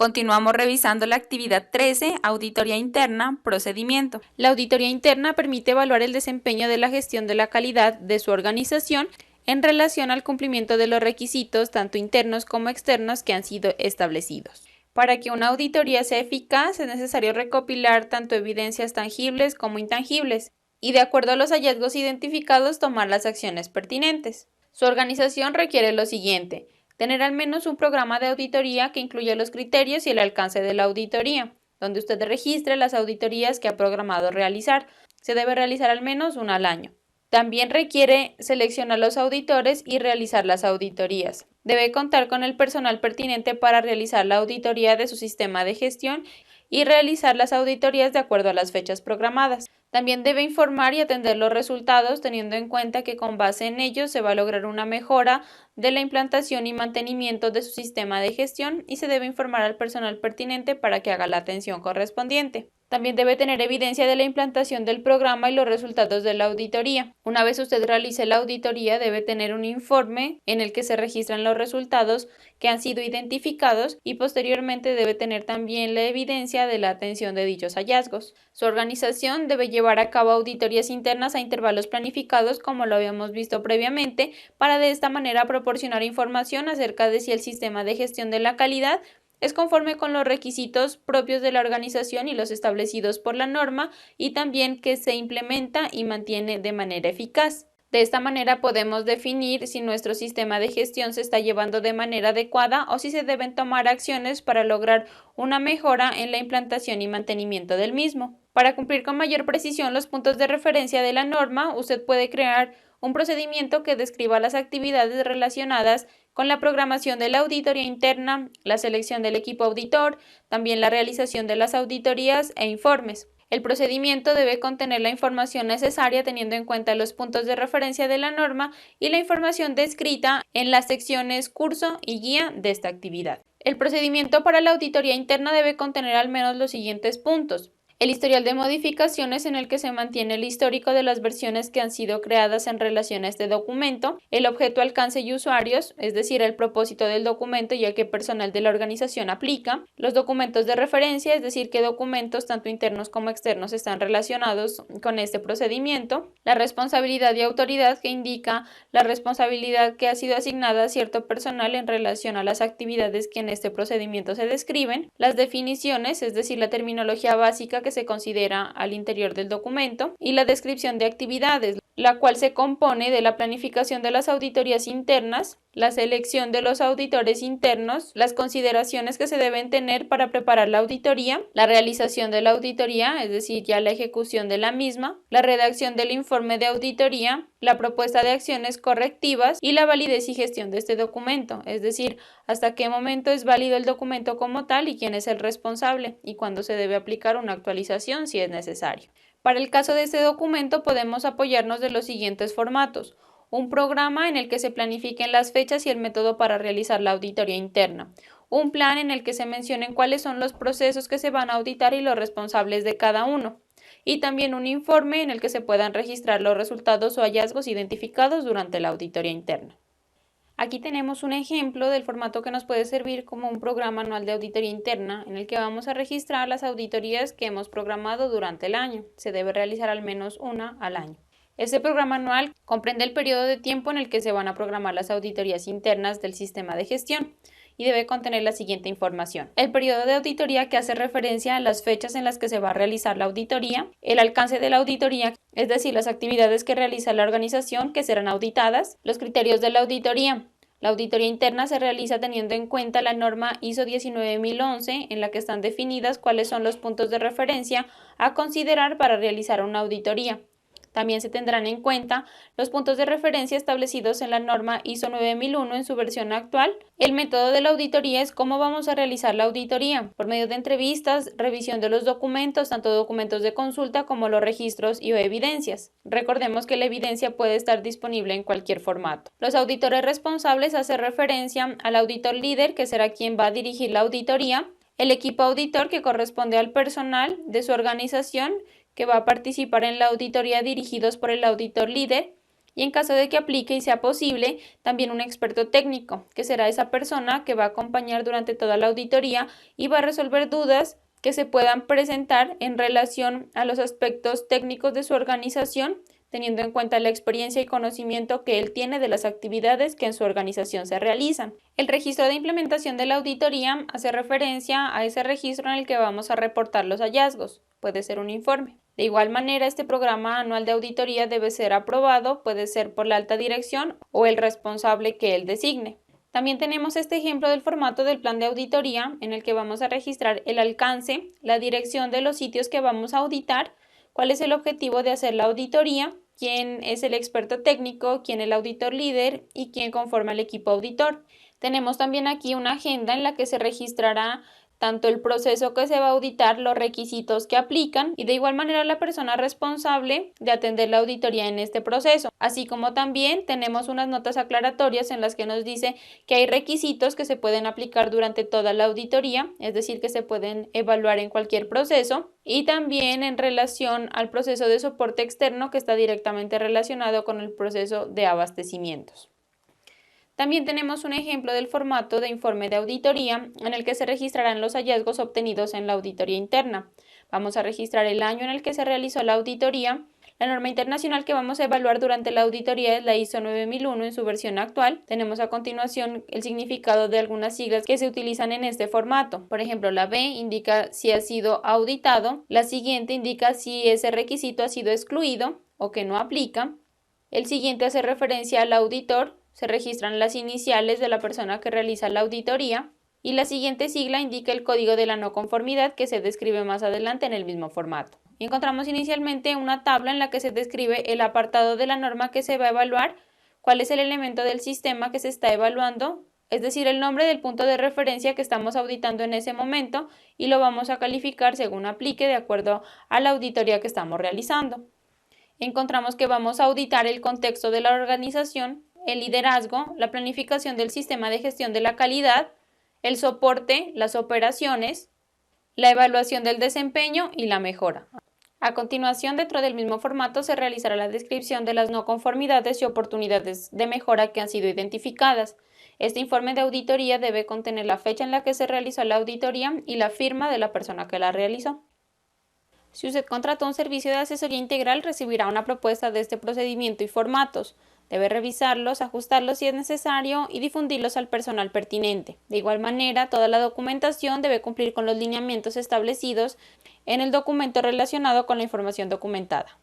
Continuamos revisando la actividad 13, auditoría interna, procedimiento. La auditoría interna permite evaluar el desempeño de la gestión de la calidad de su organización en relación al cumplimiento de los requisitos tanto internos como externos que han sido establecidos. Para que una auditoría sea eficaz es necesario recopilar tanto evidencias tangibles como intangibles y, de acuerdo a los hallazgos identificados, tomar las acciones pertinentes. Su organización requiere lo siguiente: tener al menos un programa de auditoría que incluya los criterios y el alcance de la auditoría, donde usted registre las auditorías que ha programado realizar. Se debe realizar al menos una al año. También requiere seleccionar los auditores y realizar las auditorías. Debe contar con el personal pertinente para realizar la auditoría de su sistema de gestión y realizar las auditorías de acuerdo a las fechas programadas. También debe informar y atender los resultados, teniendo en cuenta que con base en ellos se va a lograr una mejora de la implantación y mantenimiento de su sistema de gestión y se debe informar al personal pertinente para que haga la atención correspondiente. También debe tener evidencia de la implantación del programa y los resultados de la auditoría. Una vez usted realice la auditoría, debe tener un informe en el que se registran los resultados que han sido identificados y posteriormente debe tener también la evidencia de la atención de dichos hallazgos. Su organización debe llevar a cabo auditorías internas a intervalos planificados, como lo habíamos visto previamente, para de esta manera proporcionar información acerca de si el sistema de gestión de la calidad es conforme con los requisitos propios de la organización y los establecidos por la norma, y también que se implementa y mantiene de manera eficaz. De esta manera podemos definir si nuestro sistema de gestión se está llevando de manera adecuada o si se deben tomar acciones para lograr una mejora en la implantación y mantenimiento del mismo. Para cumplir con mayor precisión los puntos de referencia de la norma, usted puede crear un procedimiento que describa las actividades relacionadas con la programación de la auditoría interna, la selección del equipo auditor, también la realización de las auditorías e informes. El procedimiento debe contener la información necesaria teniendo en cuenta los puntos de referencia de la norma y la información descrita en las secciones curso y guía de esta actividad. El procedimiento para la auditoría interna debe contener al menos los siguientes puntos: el historial de modificaciones, en el que se mantiene el histórico de las versiones que han sido creadas en relación a este documento, el objeto, alcance y usuarios, es decir, el propósito del documento y a qué personal de la organización aplica, los documentos de referencia, es decir, qué documentos tanto internos como externos están relacionados con este procedimiento, la responsabilidad y autoridad, que indica la responsabilidad que ha sido asignada a cierto personal en relación a las actividades que en este procedimiento se describen, las definiciones, es decir, la terminología básica que se considera al interior del documento, y la descripción de actividades, la cual se compone de la planificación de las auditorías internas, la selección de los auditores internos, las consideraciones que se deben tener para preparar la auditoría, la realización de la auditoría, es decir, ya la ejecución de la misma, la redacción del informe de auditoría, la propuesta de acciones correctivas y la validez y gestión de este documento, es decir, hasta qué momento es válido el documento como tal y quién es el responsable y cuándo se debe aplicar una actualización si es necesario. Para el caso de este documento podemos apoyarnos de los siguientes formatos: un programa en el que se planifiquen las fechas y el método para realizar la auditoría interna, un plan en el que se mencionen cuáles son los procesos que se van a auditar y los responsables de cada uno, y también un informe en el que se puedan registrar los resultados o hallazgos identificados durante la auditoría interna. Aquí tenemos un ejemplo del formato que nos puede servir como un programa anual de auditoría interna, en el que vamos a registrar las auditorías que hemos programado durante el año. Se debe realizar al menos una al año. Este programa anual comprende el periodo de tiempo en el que se van a programar las auditorías internas del sistema de gestión y debe contener la siguiente información: el periodo de auditoría, que hace referencia a las fechas en las que se va a realizar la auditoría, el alcance de la auditoría, es decir, las actividades que realiza la organización que serán auditadas, los criterios de la auditoría. La auditoría interna se realiza teniendo en cuenta la norma ISO 19011, en la que están definidas cuáles son los puntos de referencia a considerar para realizar una auditoría. También se tendrán en cuenta los puntos de referencia establecidos en la norma ISO 9001 en su versión actual. El método de la auditoría es cómo vamos a realizar la auditoría: por medio de entrevistas, revisión de los documentos, tanto documentos de consulta como los registros y o evidencias. Recordemos que la evidencia puede estar disponible en cualquier formato. Los auditores responsables hacen referencia al auditor líder, que será quien va a dirigir la auditoría, el equipo auditor, que corresponde al personal de su organización que va a participar en la auditoría dirigidos por el auditor líder, Y en caso de que aplique y sea posible, también un experto técnico, que será esa persona que va a acompañar durante toda la auditoría y va a resolver dudas que se puedan presentar en relación a los aspectos técnicos de su organización, teniendo en cuenta la experiencia y conocimiento que él tiene de las actividades que en su organización se realizan. El registro de implementación de la auditoría hace referencia a ese registro en el que vamos a reportar los hallazgos. Puede ser un informe. De igual manera, este programa anual de auditoría debe ser aprobado, puede ser por la alta dirección o el responsable que él designe. También tenemos este ejemplo del formato del plan de auditoría en el que vamos a registrar el alcance, la dirección de los sitios que vamos a auditar, cuál es el objetivo de hacer la auditoría, quién es el experto técnico, quién es el auditor líder y quién conforma el equipo auditor. Tenemos también aquí una agenda en la que se registrará tanto el proceso que se va a auditar, los requisitos que aplican y de igual manera la persona responsable de atender la auditoría en este proceso. Así como también tenemos unas notas aclaratorias en las que nos dice que hay requisitos que se pueden aplicar durante toda la auditoría, es decir, que se pueden evaluar en cualquier proceso, y también en relación al proceso de soporte externo que está directamente relacionado con el proceso de abastecimientos. También tenemos un ejemplo del formato de informe de auditoría en el que se registrarán los hallazgos obtenidos en la auditoría interna. Vamos a registrar el año en el que se realizó la auditoría. La norma internacional que vamos a evaluar durante la auditoría es la ISO 9001 en su versión actual. Tenemos a continuación el significado de algunas siglas que se utilizan en este formato. Por ejemplo, la B indica si ha sido auditado, la siguiente indica si ese requisito ha sido excluido o que no aplica. El siguiente hace referencia al auditor. Se registran las iniciales de la persona que realiza la auditoría y la siguiente sigla indica el código de la no conformidad que se describe más adelante en el mismo formato. Y encontramos inicialmente una tabla en la que se describe el apartado de la norma que se va a evaluar, cuál es el elemento del sistema que se está evaluando, es decir, el nombre del punto de referencia que estamos auditando en ese momento y lo vamos a calificar según aplique de acuerdo a la auditoría que estamos realizando. Encontramos que vamos a auditar el contexto de la organización, el liderazgo, la planificación del sistema de gestión de la calidad, el soporte, las operaciones, la evaluación del desempeño y la mejora. A continuación, dentro del mismo formato se realizará la descripción de las no conformidades y oportunidades de mejora que han sido identificadas. Este informe de auditoría debe contener la fecha en la que se realizó la auditoría y la firma de la persona que la realizó. Si usted contrató un servicio de asesoría integral, recibirá una propuesta de este procedimiento y formatos. Debe revisarlos, ajustarlos si es necesario y difundirlos al personal pertinente. De igual manera, toda la documentación debe cumplir con los lineamientos establecidos en el documento relacionado con la información documentada.